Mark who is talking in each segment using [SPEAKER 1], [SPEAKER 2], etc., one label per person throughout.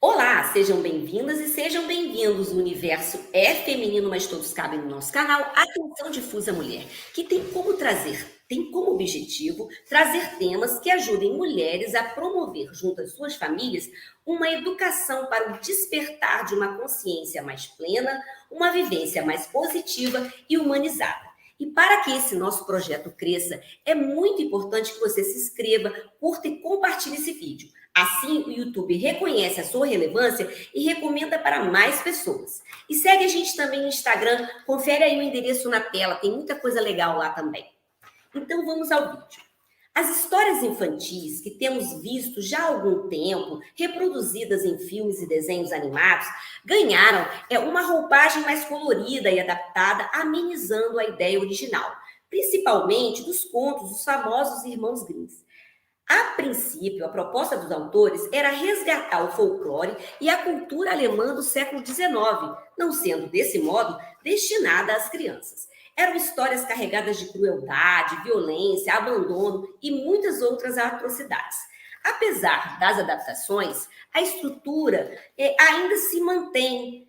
[SPEAKER 1] Olá, sejam bem-vindas e sejam bem-vindos. O universo é feminino, mas todos cabem no nosso canal. Atenção Difusa Mulher, que tem como objetivo trazer temas que ajudem mulheres a promover, junto às suas famílias, uma educação para o despertar de uma consciência mais plena, uma vivência mais positiva e humanizada. E para que esse nosso projeto cresça, é muito importante que você se inscreva, curta e compartilhe esse vídeo. Assim, o YouTube reconhece a sua relevância e recomenda para mais pessoas. E segue a gente também no Instagram, confere aí o endereço na tela, tem muita coisa legal lá também. Então vamos ao vídeo. As histórias infantis que temos visto já há algum tempo, reproduzidas em filmes e desenhos animados, ganharam uma roupagem mais colorida e adaptada, amenizando a ideia original, principalmente dos contos dos famosos Irmãos Grimm. A princípio, a proposta dos autores era resgatar o folclore e a cultura alemã do século XIX, não sendo, desse modo, destinada às crianças. Eram histórias carregadas de crueldade, violência, abandono e muitas outras atrocidades. Apesar das adaptações, a estrutura ainda se mantém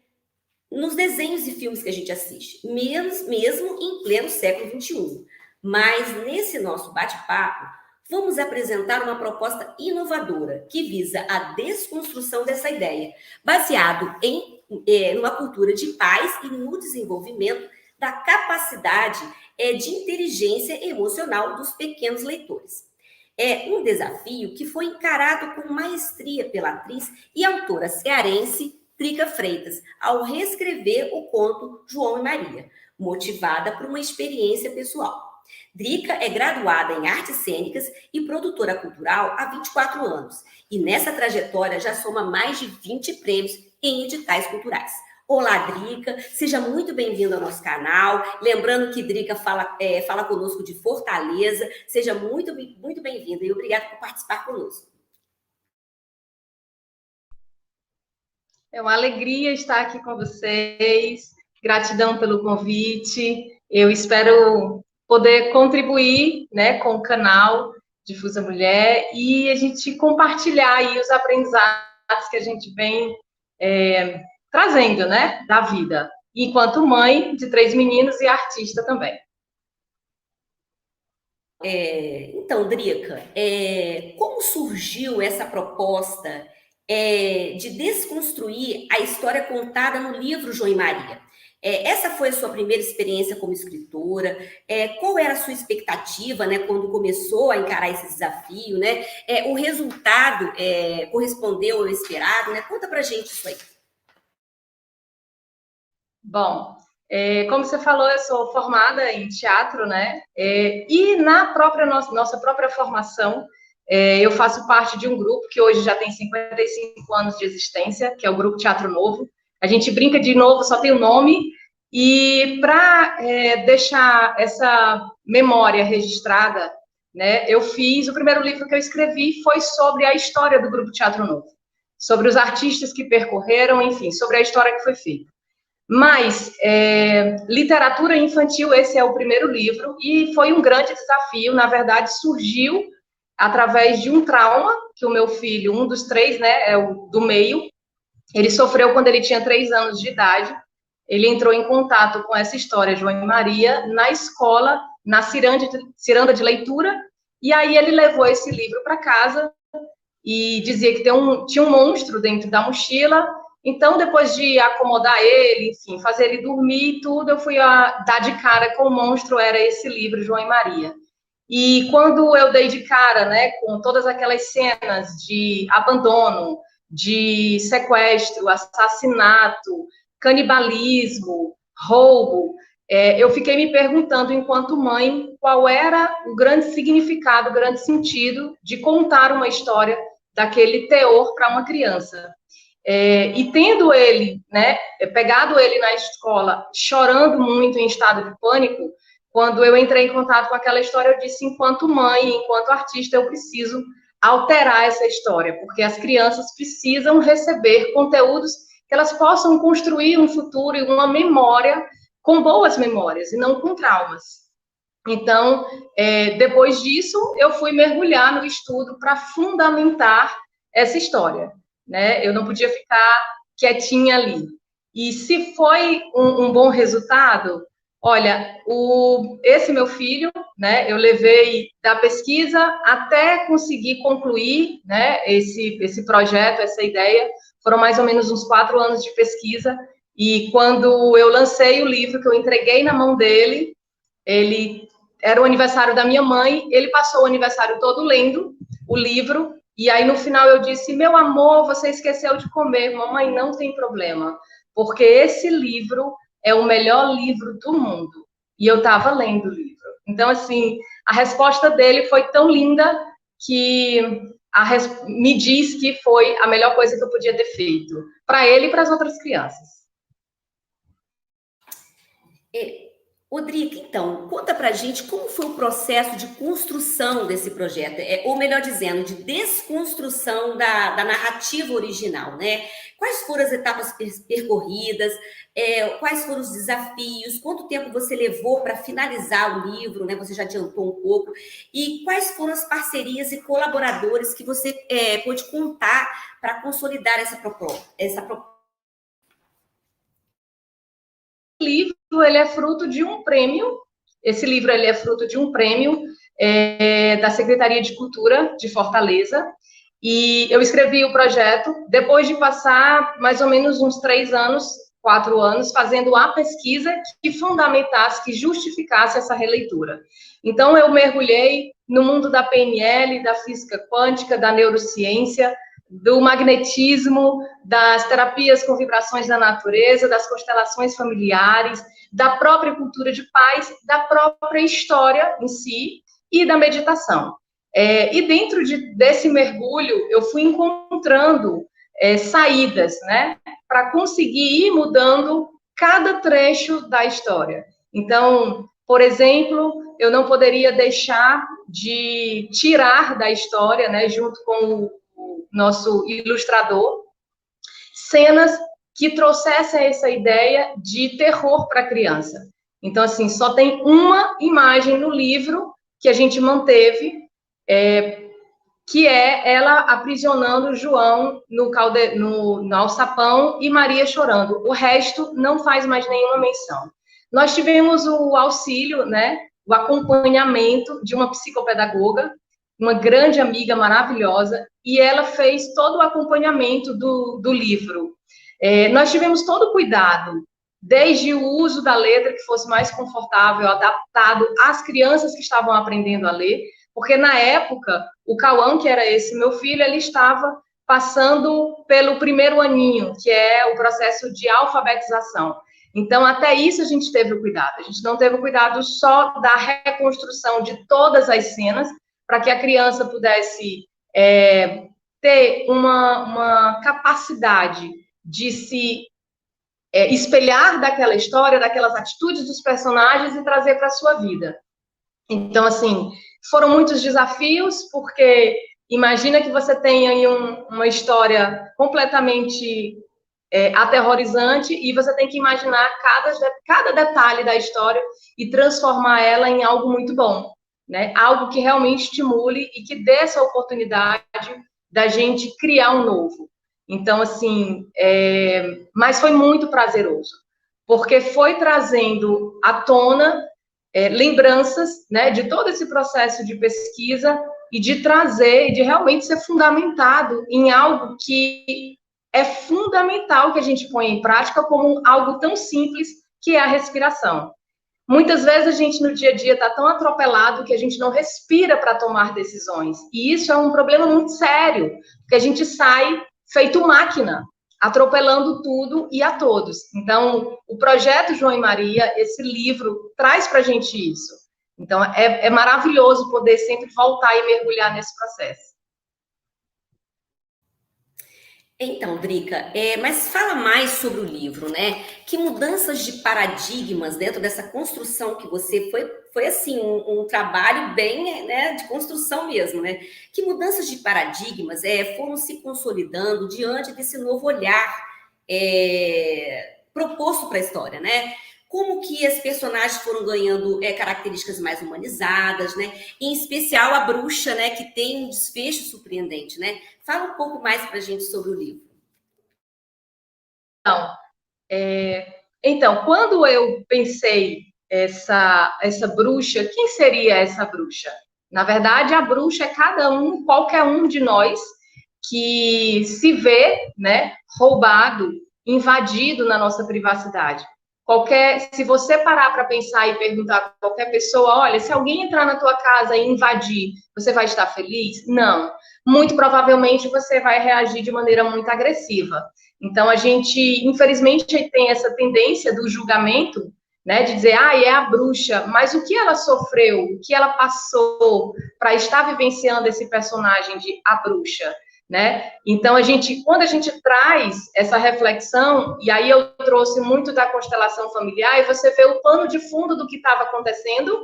[SPEAKER 1] nos desenhos e filmes que a gente assiste, mesmo em pleno século XXI. Mas nesse nosso bate-papo, vamos apresentar uma proposta inovadora que visa a desconstrução dessa ideia, baseado em uma cultura de paz e no desenvolvimento da capacidade de inteligência emocional dos pequenos leitores. É um desafio que foi encarado com maestria pela atriz e autora cearense Drica Freitas, ao reescrever o conto João e Maria, motivada por uma experiência pessoal. Drica é graduada em artes cênicas e produtora cultural há 24 anos, e nessa trajetória já soma mais de 20 prêmios em editais culturais. Olá, Drica, seja muito bem-vinda ao nosso canal. Lembrando que Drica fala conosco de Fortaleza. Seja muito, muito bem-vinda e obrigada por participar conosco.
[SPEAKER 2] É uma alegria estar aqui com vocês. Gratidão pelo convite. Eu espero poder contribuir, né, com o canal Difusa Mulher e a gente compartilhar aí os aprendizados que a gente vem trazendo, né, da vida, enquanto mãe de 3 meninos e artista também.
[SPEAKER 1] Então, Drica, como surgiu essa proposta de desconstruir a história contada no livro João e Maria? Essa foi a sua primeira experiência como escritora? Qual era a sua expectativa, né, quando começou a encarar esse desafio, né? O resultado correspondeu ao esperado, né? Conta pra gente isso aí.
[SPEAKER 2] Bom, como você falou, eu sou formada em teatro, né? E na própria nossa própria formação, eu faço parte de um grupo que hoje já tem 55 anos de existência, que é o Grupo Teatro Novo. A gente brinca de novo, só tem o nome. E para deixar essa memória registrada, né? O primeiro livro que eu escrevi foi sobre a história do Grupo Teatro Novo, sobre os artistas que percorreram, enfim, sobre a história que foi feita. Mas, literatura infantil, esse é o primeiro livro, e foi um grande desafio, na verdade, surgiu através de um trauma que o meu filho, um dos 3, né, é o do meio, ele sofreu quando ele tinha 3 anos de idade. Ele entrou em contato com essa história, João e Maria, na escola, na ciranda de leitura, e aí ele levou esse livro para casa e dizia que tinha um monstro dentro da mochila. Então, depois de acomodar ele, enfim, fazer ele dormir e tudo, eu fui dar de cara com o monstro, era esse livro, João e Maria. E quando eu dei de cara, né, com todas aquelas cenas de abandono, de sequestro, assassinato, canibalismo, roubo, eu fiquei me perguntando, enquanto mãe, qual era o grande significado, o grande sentido de contar uma história daquele teor para uma criança. E tendo ele, né, pegado ele na escola, chorando muito, em estado de pânico, quando eu entrei em contato com aquela história, eu disse, enquanto mãe, enquanto artista, eu preciso alterar essa história, porque as crianças precisam receber conteúdos que elas possam construir um futuro e uma memória com boas memórias e não com traumas. Então, depois disso, eu fui mergulhar no estudo para fundamentar essa história. né? Eu não podia ficar quietinha ali. E se foi um bom resultado, olha, esse meu filho, né? Eu levei da pesquisa até conseguir concluir, né? Esse projeto, essa ideia, foram mais ou menos uns 4 anos de pesquisa. E quando eu lancei o livro, que eu entreguei na mão dele, ele era o aniversário da minha mãe, ele passou o aniversário todo lendo o livro, e aí no final eu disse: meu amor, você esqueceu de comer. Mamãe, não tem problema, porque esse livro é o melhor livro do mundo. E eu estava lendo o livro. Então, assim, a resposta dele foi tão linda que me diz que foi a melhor coisa que eu podia ter feito para ele e para as outras crianças.
[SPEAKER 1] Rodrigo, então, conta pra gente como foi o processo de construção desse projeto, ou melhor dizendo, de desconstrução da narrativa original, né? Quais foram as etapas percorridas, quais foram os desafios, quanto tempo você levou para finalizar o livro, né? Você já adiantou um pouco, e quais foram as parcerias e colaboradores que você pôde contar para consolidar essa proposta?
[SPEAKER 2] Livro ele é fruto de um prêmio. Esse livro ele é fruto de um prêmio da Secretaria de Cultura de Fortaleza. E eu escrevi o projeto depois de passar mais ou menos uns 3 anos, 4 anos, fazendo a pesquisa que fundamentasse, que justificasse essa releitura. Então, eu mergulhei no mundo da PNL, da física quântica, da neurociência, do magnetismo, das terapias com vibrações da natureza, das constelações familiares, da própria cultura de paz, da própria história em si e da meditação. E dentro desse mergulho, eu fui encontrando saídas, né, para conseguir ir mudando cada trecho da história. Então, por exemplo, eu não poderia deixar de tirar da história, né, junto com o nosso ilustrador, cenas que trouxessem essa ideia de terror para a criança. Então, assim, só tem uma imagem no livro que a gente manteve, que é ela aprisionando João no alçapão e Maria chorando. O resto não faz mais nenhuma menção. Nós tivemos o auxílio, né, o acompanhamento de uma psicopedagoga, uma grande amiga maravilhosa, e ela fez todo o acompanhamento do livro. Nós tivemos todo o cuidado, desde o uso da letra que fosse mais confortável, adaptado às crianças que estavam aprendendo a ler, porque na época, o Cauã, que era esse meu filho, ele estava passando pelo primeiro aninho, que é o processo de alfabetização. Então, até isso a gente teve o cuidado. A gente não teve o cuidado só da reconstrução de todas as cenas, para que a criança pudesse ter uma capacidade de se espelhar daquela história, daquelas atitudes dos personagens e trazer para a sua vida. Então, assim, foram muitos desafios, porque imagina que você tem aí uma história completamente aterrorizante e você tem que imaginar cada detalhe da história e transformar ela em algo muito bom, né? Algo que realmente estimule e que dê essa oportunidade da gente criar um novo. Então, assim, mas foi muito prazeroso, porque foi trazendo à tona lembranças, né, de todo esse processo de pesquisa e de trazer, de realmente ser fundamentado em algo que é fundamental que a gente ponha em prática como algo tão simples que é a respiração. Muitas vezes a gente no dia a dia está tão atropelado que a gente não respira para tomar decisões. E isso é um problema muito sério, porque a gente sai feito máquina, atropelando tudo e a todos. Então, o projeto João e Maria, esse livro, traz para a gente isso. Então, é maravilhoso poder sempre voltar e mergulhar nesse processo.
[SPEAKER 1] Então, Drica, mas fala mais sobre o livro, né? Que mudanças de paradigmas dentro dessa construção que você foi assim, um trabalho bem, né, de construção mesmo, né? Que mudanças de paradigmas foram se consolidando diante desse novo olhar proposto para a história, né? como que as personagens foram ganhando características mais humanizadas, né? Em especial a bruxa, né? Que tem um desfecho surpreendente, né? Fala um pouco mais para a gente sobre o livro.
[SPEAKER 2] Então, quando eu pensei essa bruxa, quem seria essa bruxa? Na verdade, a bruxa é qualquer um de nós que se vê, né, roubado, invadido na nossa privacidade. Se você parar para pensar e perguntar a qualquer pessoa, olha, se alguém entrar na tua casa e invadir, você vai estar feliz? Não. Muito provavelmente você vai reagir de maneira muito agressiva. Então, a gente, infelizmente, tem essa tendência do julgamento, né, de dizer, é a bruxa, mas o que ela sofreu, o que ela passou para estar vivenciando esse personagem de a bruxa, né? Então, quando a gente traz essa reflexão, e aí eu trouxe muito da constelação familiar, e você vê o pano de fundo do que estava acontecendo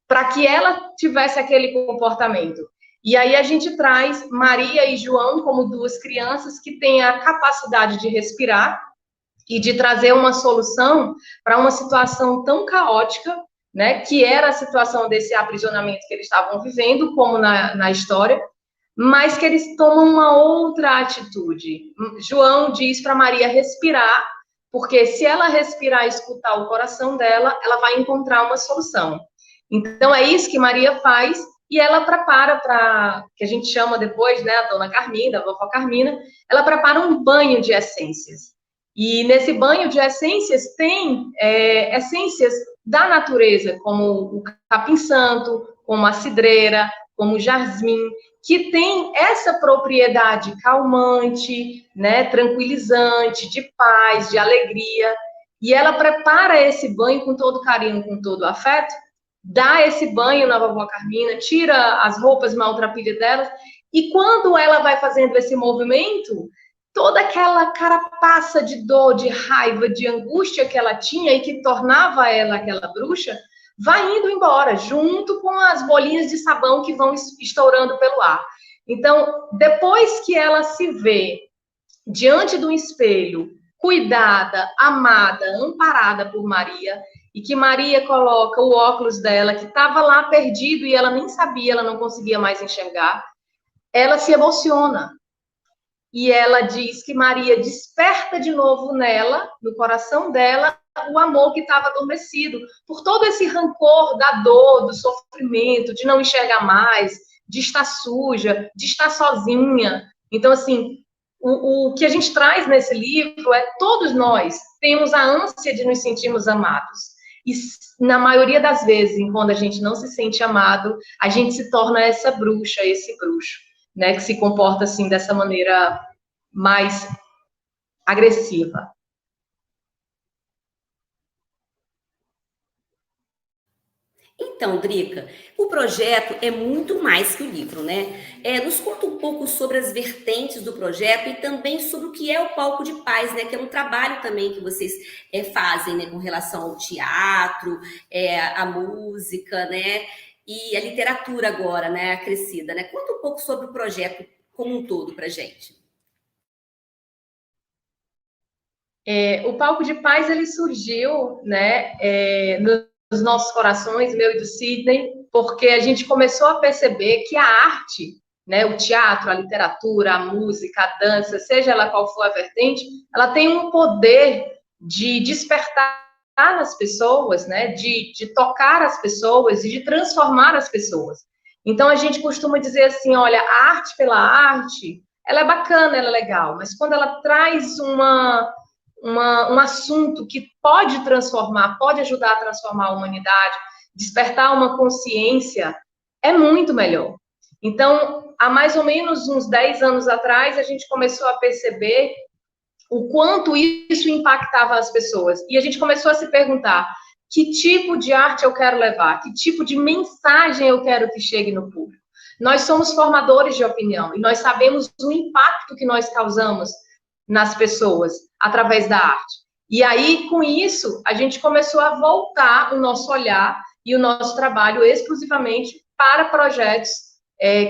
[SPEAKER 2] para que ela tivesse aquele comportamento. E aí a gente traz Maria e João como duas crianças que têm a capacidade de respirar e de trazer uma solução para uma situação tão caótica, né, que era a situação desse aprisionamento que eles estavam vivendo, como na história, mas que eles tomam uma outra atitude. João diz para Maria respirar, porque se ela respirar e escutar o coração dela, ela vai encontrar uma solução. Então, é isso que Maria faz, e ela prepara que a gente chama depois, né, a dona Carmina, a vovó Carmina, ela prepara um banho de essências. E nesse banho de essências tem essências da natureza, como o capim-santo, como a cidreira, como o jasmim, que tem essa propriedade calmante, né, tranquilizante, de paz, de alegria. E ela prepara esse banho com todo carinho, com todo afeto, dá esse banho na vovó Carmina, tira as roupas maltrapilhas dela, e quando ela vai fazendo esse movimento, toda aquela carapaça de dor, de raiva, de angústia que ela tinha e que tornava ela aquela bruxa, vai indo embora, junto com as bolinhas de sabão que vão estourando pelo ar. Então, depois que ela se vê diante do espelho, cuidada, amada, amparada por Maria, e que Maria coloca o óculos dela, que estava lá perdido e ela nem sabia, ela não conseguia mais enxergar, ela se emociona. E ela diz que Maria desperta de novo nela, no coração dela, o amor que estava adormecido, por todo esse rancor da dor, do sofrimento, de não enxergar mais, de estar suja, de estar sozinha. Então, assim, o que a gente traz nesse livro é todos nós temos a ânsia de nos sentirmos amados. E na maioria das vezes, quando a gente não se sente amado, a gente se torna essa bruxa, esse bruxo, né, que se comporta assim dessa maneira mais agressiva.
[SPEAKER 1] Então, Drica, o projeto é muito mais que o livro, né? Nos conta um pouco sobre as vertentes do projeto e também sobre o que é o Palco de Paz, né? Que é um trabalho também que vocês fazem, né? Com relação ao teatro, a música, né? E a literatura agora, né? Acrescida, né? Conta um pouco sobre o projeto como um todo pra gente.
[SPEAKER 2] O Palco de Paz, ele surgiu, né? Nos nossos corações, meu e do Sidney, porque a gente começou a perceber que a arte, né, o teatro, a literatura, a música, a dança, seja ela qual for a vertente, ela tem um poder de despertar nas pessoas, né, de tocar as pessoas e de transformar as pessoas. Então, a gente costuma dizer assim, olha, a arte pela arte, ela é bacana, ela é legal, mas quando ela traz um assunto que pode transformar, pode ajudar a transformar a humanidade, despertar uma consciência, é muito melhor. Então, há mais ou menos uns 10 anos atrás, a gente começou a perceber o quanto isso impactava as pessoas. E a gente começou a se perguntar, que tipo de arte eu quero levar? Que tipo de mensagem eu quero que chegue no público? Nós somos formadores de opinião e nós sabemos o impacto que nós causamos nas pessoas através da arte. E aí, com isso, a gente começou a voltar o nosso olhar e o nosso trabalho exclusivamente para projetos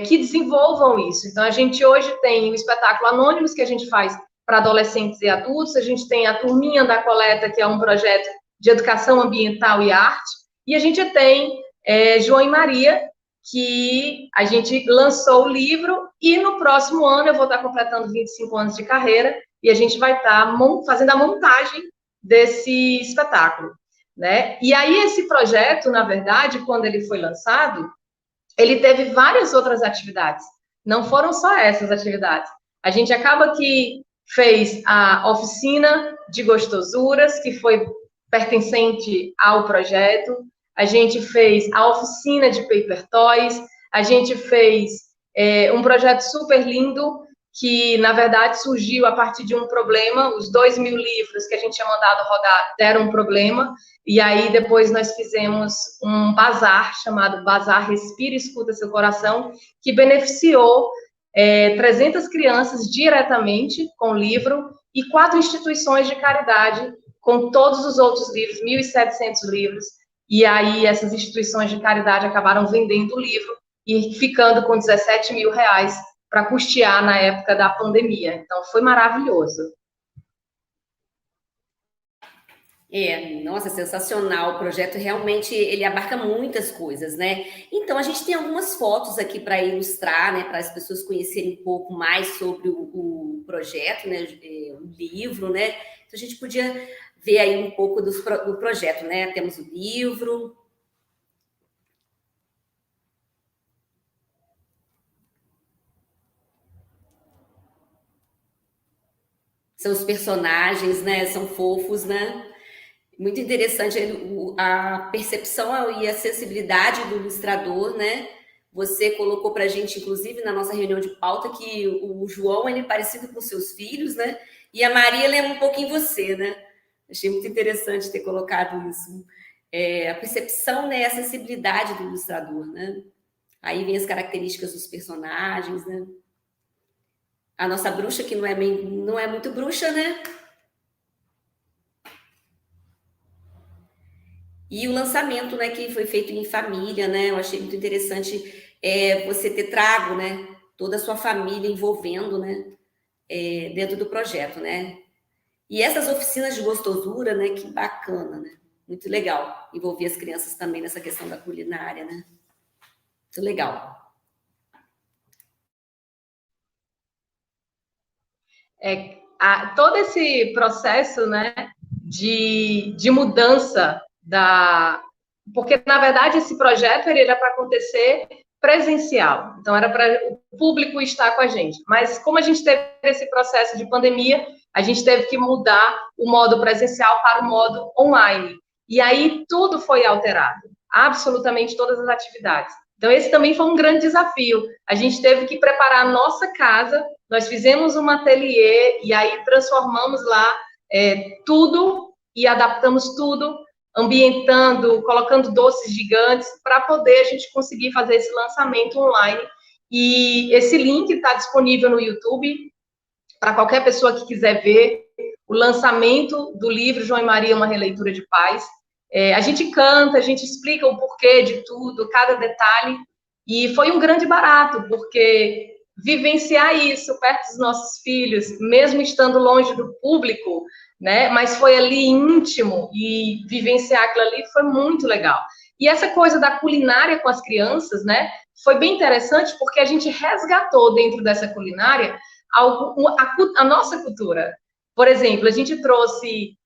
[SPEAKER 2] que desenvolvam isso. Então, a gente hoje tem o espetáculo Anônimos, que a gente faz para adolescentes e adultos, a gente tem a Turminha da Coleta, que é um projeto de educação ambiental e arte. E a gente tem João e Maria, que a gente lançou o livro, e no próximo ano eu vou estar completando 25 anos de carreira, e a gente vai estar fazendo a montagem desse espetáculo, né? E aí esse projeto, na verdade, quando ele foi lançado, ele teve várias outras atividades, não foram só essas atividades. A gente acaba que fez a oficina de gostosuras, que foi pertencente ao projeto, a gente fez a oficina de paper toys, a gente fez um projeto super lindo, que, na verdade, surgiu a partir de um problema. Os 2.000 livros que a gente tinha mandado rodar deram um problema, e aí depois nós fizemos um bazar, chamado Bazar Respira e Escuta Seu Coração, que beneficiou 300 crianças diretamente com o livro, e 4 instituições de caridade com todos os outros livros, 1.700 livros, e aí essas instituições de caridade acabaram vendendo o livro e ficando com 17 mil reais para custear na época da pandemia. Então, foi maravilhoso.
[SPEAKER 1] Nossa, sensacional. O projeto realmente, ele abarca muitas coisas, né? Então, a gente tem algumas fotos aqui para ilustrar, né? Para as pessoas conhecerem um pouco mais sobre o projeto, né? O livro, né? Então, a gente podia ver aí um pouco do projeto, né? Temos o livro. São os personagens, né? São fofos, né? Muito interessante a percepção e a sensibilidade do ilustrador, né? Você colocou para a gente, inclusive, na nossa reunião de pauta, que o João, ele é parecido com seus filhos, né? E a Maria lembra um pouquinho você, né? Achei muito interessante ter colocado isso. A percepção, né? A sensibilidade do ilustrador, né? Aí vem as características dos personagens, né? A nossa bruxa, que não é muito bruxa, né? E o lançamento, né, que foi feito em família, né? Eu achei muito interessante você ter trago, né, toda a sua família envolvendo, né, dentro do projeto, né? E essas oficinas de gostosura, né, que bacana, né? Muito legal envolver as crianças também nessa questão da culinária, né? Muito legal.
[SPEAKER 2] Todo esse processo, né, de mudança porque, na verdade, esse projeto ele era para acontecer presencial, então era para o público estar com a gente, mas como a gente teve esse processo de pandemia, a gente teve que mudar o modo presencial para o modo online, e aí tudo foi alterado, absolutamente todas as atividades. Então, esse também foi um grande desafio. A gente teve que preparar a nossa casa, nós fizemos um ateliê e aí transformamos lá tudo e adaptamos tudo, ambientando, colocando doces gigantes, para poder a gente conseguir fazer esse lançamento online. E esse link está disponível no YouTube, para qualquer pessoa que quiser ver o lançamento do livro João e Maria, uma releitura de paz. A gente canta, a gente explica o porquê de tudo, cada detalhe, e foi um grande barato, porque vivenciar isso perto dos nossos filhos, mesmo estando longe do público, né? Mas foi ali íntimo, e vivenciar aquilo ali foi muito legal. E essa coisa da culinária com as crianças, né? Foi bem interessante, porque a gente resgatou dentro dessa culinária a nossa cultura. Por exemplo, a gente trouxe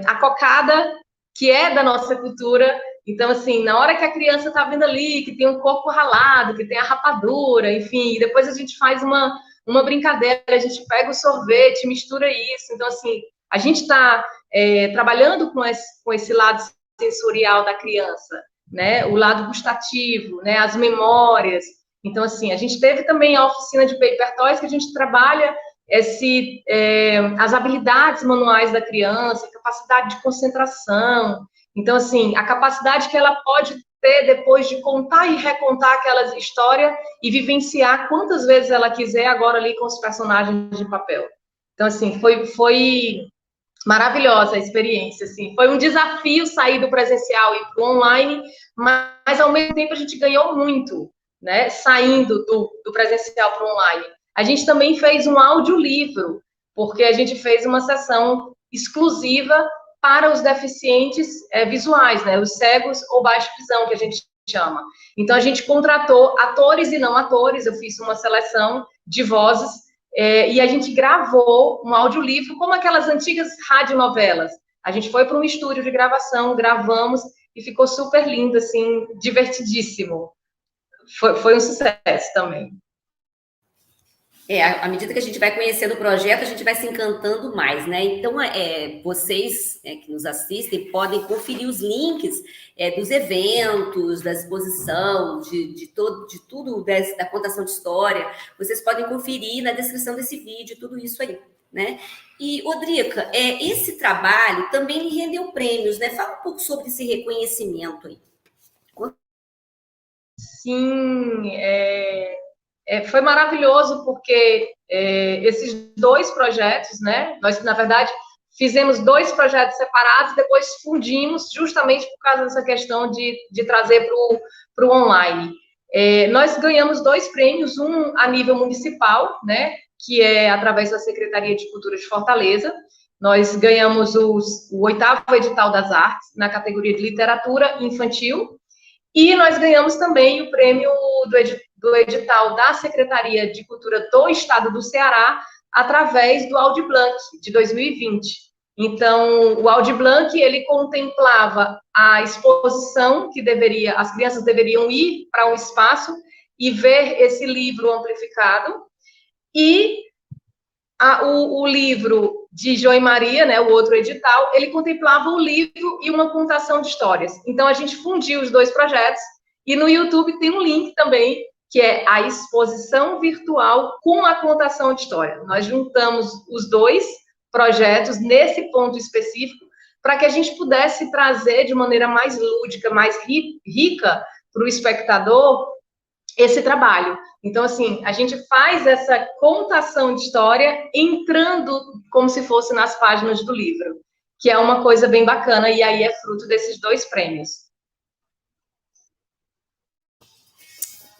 [SPEAKER 2] a cocada, que é da nossa cultura. Então, assim, na hora que a criança tá vendo ali, que tem um coco ralado, que tem a rapadura, enfim, e depois a gente faz uma brincadeira, a gente pega o sorvete, mistura isso. Então, assim, a gente está trabalhando com esse lado sensorial da criança, né? O lado gustativo, né? As memórias. Então, assim, a gente teve também a oficina de paper toys, que a gente trabalha as habilidades manuais da criança, a capacidade de concentração. Então, assim, a capacidade que ela pode ter depois de contar e recontar aquelas histórias e vivenciar quantas vezes ela quiser agora ali com os personagens de papel. Então, assim, foi maravilhosa a experiência, assim. Foi um desafio sair do presencial e para o online, mas ao mesmo tempo a gente ganhou muito, né? Saindo do presencial para o online. A gente também fez um audiolivro, porque a gente fez uma sessão exclusiva para os deficientes visuais, né, os cegos ou baixa visão, que a gente chama. Então, a gente contratou atores e não atores, eu fiz uma seleção de vozes, e a gente gravou um audiolivro, como aquelas antigas radionovelas. A gente foi para um estúdio de gravação, gravamos, e ficou super lindo, assim, divertidíssimo. Foi um sucesso também.
[SPEAKER 1] À medida que a gente vai conhecendo o projeto, a gente vai se encantando mais, né? Então, vocês que nos assistem podem conferir os links dos eventos, da exposição, de tudo da contação de história. Vocês podem conferir na descrição desse vídeo, tudo isso aí, né? E, Odrica, esse trabalho também lhe rendeu prêmios, né? Fala um pouco sobre esse reconhecimento aí.
[SPEAKER 2] Sim, foi maravilhoso porque esses dois projetos, né? Nós, na verdade, fizemos 2 projetos separados, depois fundimos justamente por causa dessa questão de trazer para o online. Nós ganhamos 2 prêmios, um a nível municipal, né? Que é através da Secretaria de Cultura de Fortaleza. Nós ganhamos o 8º edital das artes na categoria de literatura infantil. E nós ganhamos também o prêmio do edital da Secretaria de Cultura do Estado do Ceará, através do Audi Blanc, de 2020. Então, o Audi Blanc, ele contemplava a exposição que as crianças deveriam ir para um espaço e ver esse livro amplificado, e o livro de João e Maria, né, o outro edital, ele contemplava um livro e uma contação de histórias. Então, a gente fundiu os 2 projetos, e no YouTube tem um link também, que é a exposição virtual com a contação de história. Nós juntamos os 2 projetos nesse ponto específico, para que a gente pudesse trazer de maneira mais lúdica, mais rica para o espectador esse trabalho. Então, assim, a gente faz essa contação de história entrando como se fosse nas páginas do livro, que é uma coisa bem bacana, e aí é fruto desses 2 prêmios.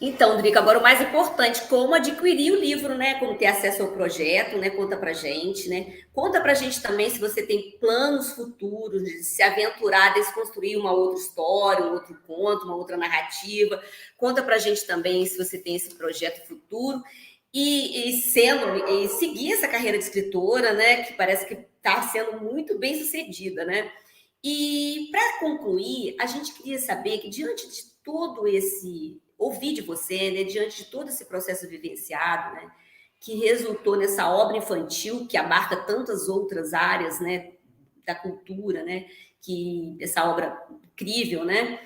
[SPEAKER 1] Então, Drica, agora o mais importante, como adquirir o livro, né? Como ter acesso ao projeto, né? Conta pra gente, né? Conta pra gente também se você tem planos futuros de se aventurar, desconstruir uma outra história, um outro conto, uma outra narrativa. Conta pra gente também se você tem esse projeto futuro e seguir essa carreira de escritora, né? Que parece que está sendo muito bem sucedida, né? E para concluir, a gente queria saber que diante de todo ouvir de você, né, diante de todo esse processo vivenciado, né, que resultou nessa obra infantil que abarca tantas outras áreas, né, da cultura, né, essa obra incrível, né,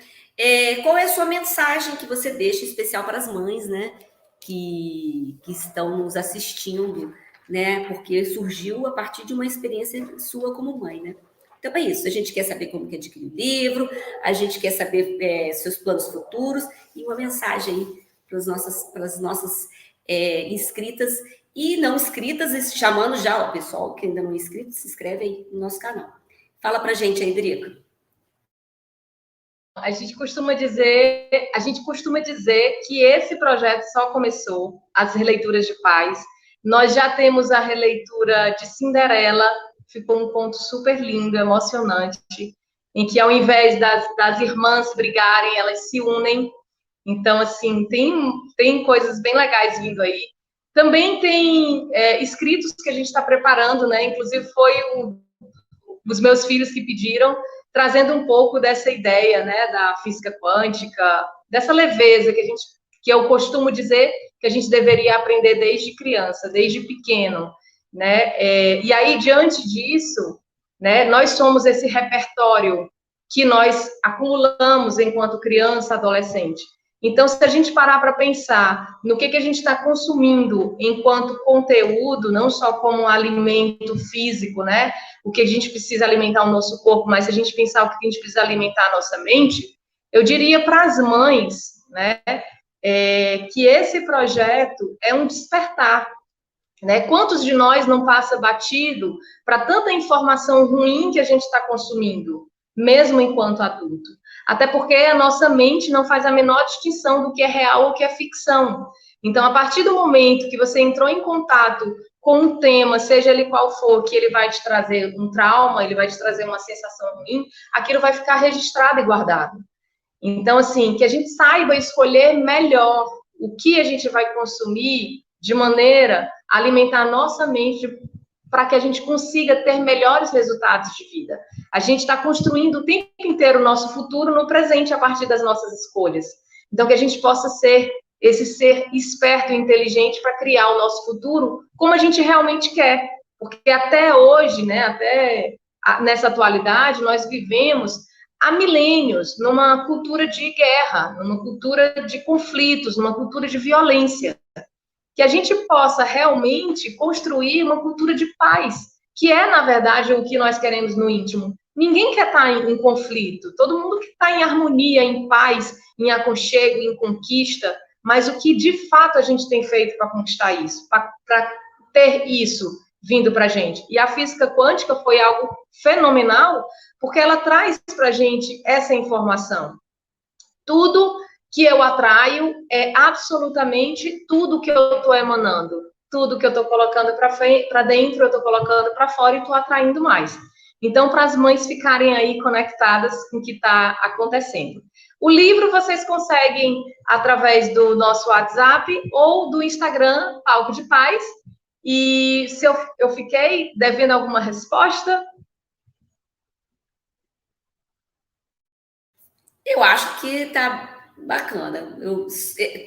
[SPEAKER 1] qual é a sua mensagem que você deixa especial para as mães, né, que estão nos assistindo, né, porque surgiu a partir de uma experiência sua como mãe, né? Então é isso, a gente quer saber como que adquire o livro, a gente quer saber seus planos futuros e uma mensagem aí para as nossas inscritas e não inscritas, chamando já o pessoal que ainda não é inscrito, se inscreve aí no nosso canal. Fala pra gente aí, Drica.
[SPEAKER 2] A gente costuma dizer que esse projeto só começou, as releituras de pais. Nós já temos a releitura de Cinderela, ficou um conto super lindo, emocionante, em que ao invés das irmãs brigarem, elas se unem. Então, assim, tem coisas bem legais vindo aí. Também tem escritos que a gente está preparando, né? Inclusive foi os meus filhos que pediram, trazendo um pouco dessa ideia, né, da física quântica, dessa leveza que eu costumo dizer que a gente deveria aprender desde criança, desde pequeno, né? E aí, diante disso, né, nós somos esse repertório que nós acumulamos enquanto criança, adolescente. Então, se a gente parar para pensar no que a gente está consumindo enquanto conteúdo, não só como um alimento físico, né? O que a gente precisa alimentar o nosso corpo, mas se a gente pensar o que a gente precisa alimentar a nossa mente, eu diria para as mães, né? Que esse projeto é um despertar, né? Quantos de nós não passa batido para tanta informação ruim que a gente está consumindo, mesmo enquanto adulto? Até porque a nossa mente não faz a menor distinção do que é real ou o que é ficção. Então, a partir do momento que você entrou em contato com um tema, seja ele qual for, que ele vai te trazer um trauma, ele vai te trazer uma sensação ruim, aquilo vai ficar registrado e guardado. Então, assim, que a gente saiba escolher melhor o que a gente vai consumir de maneira a alimentar a nossa mente para que a gente consiga ter melhores resultados de vida. A gente está construindo o tempo inteiro o nosso futuro no presente a partir das nossas escolhas. Então, que a gente possa ser esse ser esperto e inteligente para criar o nosso futuro como a gente realmente quer. Porque até hoje, né, até nessa atualidade, nós vivemos há milênios numa cultura de guerra, numa cultura de conflitos, numa cultura de violência. Que a gente possa realmente construir uma cultura de paz, que é, na verdade, o que nós queremos no íntimo. Ninguém quer estar em conflito, todo mundo quer estar em harmonia, em paz, em aconchego, em conquista, mas o que de fato a gente tem feito para conquistar isso, para ter isso vindo para a gente? E a física quântica foi algo fenomenal, porque ela traz para a gente essa informação. Tudo que eu atraio é absolutamente tudo que eu estou emanando. Tudo que eu estou colocando para dentro, eu estou colocando para fora e estou atraindo mais. Então, para as mães ficarem aí conectadas com o que está acontecendo. O livro vocês conseguem através do nosso WhatsApp ou do Instagram, Palco de Paz. E se eu fiquei devendo alguma resposta?
[SPEAKER 1] Eu acho que tá bacana.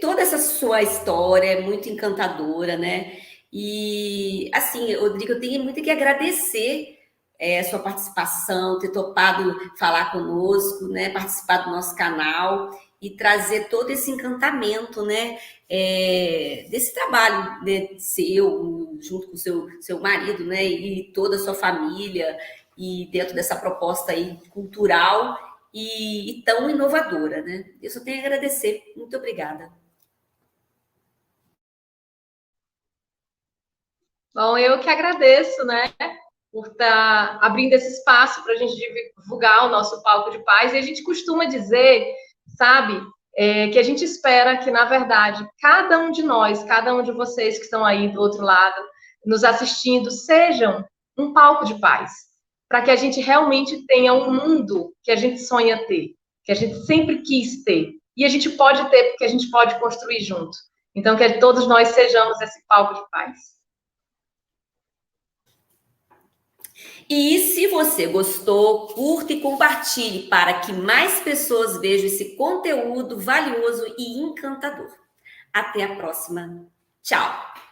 [SPEAKER 1] Toda essa sua história é muito encantadora, né? E, assim, Rodrigo, eu tenho muito que agradecer a sua participação, ter topado falar conosco, né? Participar do nosso canal e trazer todo esse encantamento, né? Desse trabalho, né, seu, junto com o seu marido, né? E toda a sua família, e dentro dessa proposta aí cultural e tão inovadora, né? Eu só tenho a agradecer. Muito obrigada.
[SPEAKER 2] Bom, eu que agradeço, né, por estar abrindo esse espaço para a gente divulgar o nosso Palco de Paz. E a gente costuma dizer, sabe, que a gente espera que, na verdade, cada um de nós, cada um de vocês que estão aí do outro lado, nos assistindo, sejam um palco de paz, para que a gente realmente tenha um mundo que a gente sonha ter, que a gente sempre quis ter. E a gente pode ter, porque a gente pode construir junto. Então, que todos nós sejamos esse palco de paz.
[SPEAKER 1] E se você gostou, curta e compartilhe para que mais pessoas vejam esse conteúdo valioso e encantador. Até a próxima. Tchau!